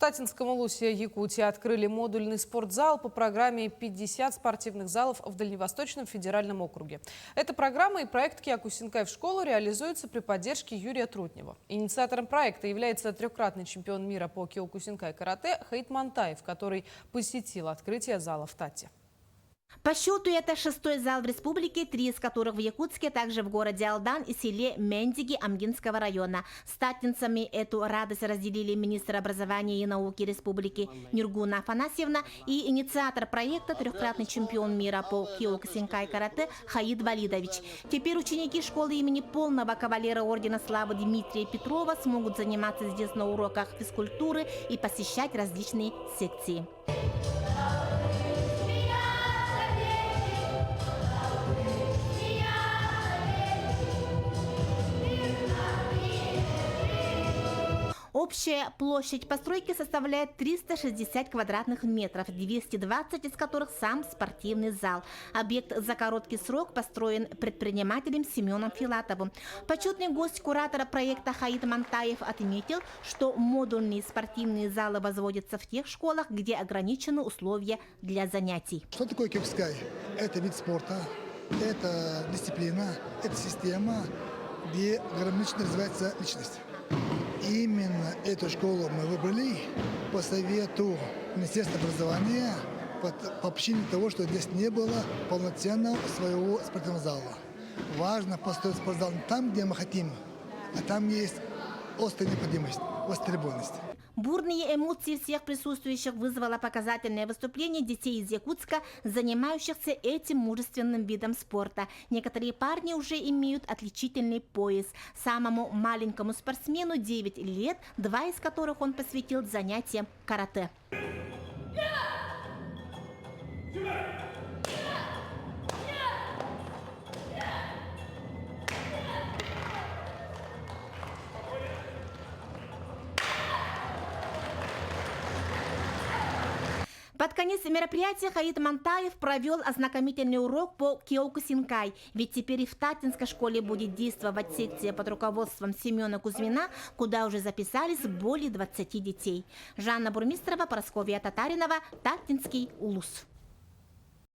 Татинском Улусе, Якутии, открыли модульный спортзал по программе «50 спортивных залов в Дальневосточном федеральном округе». Эта программа и проект «Киокусинкай в школу» реализуются при поддержке Юрия Трутнева. Инициатором проекта является трехкратный чемпион мира по киокусинкай карате Хаит Мантаев, который посетил открытие зала в Тате. По счету это 6-й зал в республике, 3 из которых в Якутске, также в городе Алдан и селе Мендиги Амгинского района. С татинцами эту радость разделили министр образования и науки республики Нюргуна Афанасьевна и инициатор проекта, трехкратный чемпион мира по киокусинкай карате Хаит Валидович. Теперь ученики школы имени полного кавалера ордена славы Дмитрия Петрова смогут заниматься здесь на уроках физкультуры и посещать различные секции. Общая площадь постройки составляет 360 квадратных метров, 220 из которых сам спортивный зал. Объект за короткий срок построен предпринимателем Семеном Филатовым. Почетный гость куратора проекта Хаит Мантаев отметил, что модульные спортивные залы возводятся в тех школах, где ограничены условия для занятий. Что такое киокусинкай? Это вид спорта, это дисциплина, это система, где гармонично развивается личность. Именно эту школу мы выбрали по совету Министерства образования, по причине того, что здесь не было полноценного своего спортивного зала. Важно построить спортзал не там, где мы хотим, а там есть острая необходимость, востребованность. Бурные эмоции всех присутствующих вызвало показательное выступление детей из Якутска, занимающихся этим мужественным видом спорта. Некоторые парни уже имеют отличительный пояс. Самому маленькому спортсмену 9 лет, 2 из которых он посвятил занятиям карате. Под конец мероприятия Хаит Мантаев провел ознакомительный урок по киокусинкай, ведь теперь и в Татинской школе будет действовать секция под руководством Семена Кузьмина, куда уже записались более 20 детей. Жанна Бурмистрова, Парасковья Татаринова, Татинский Улус.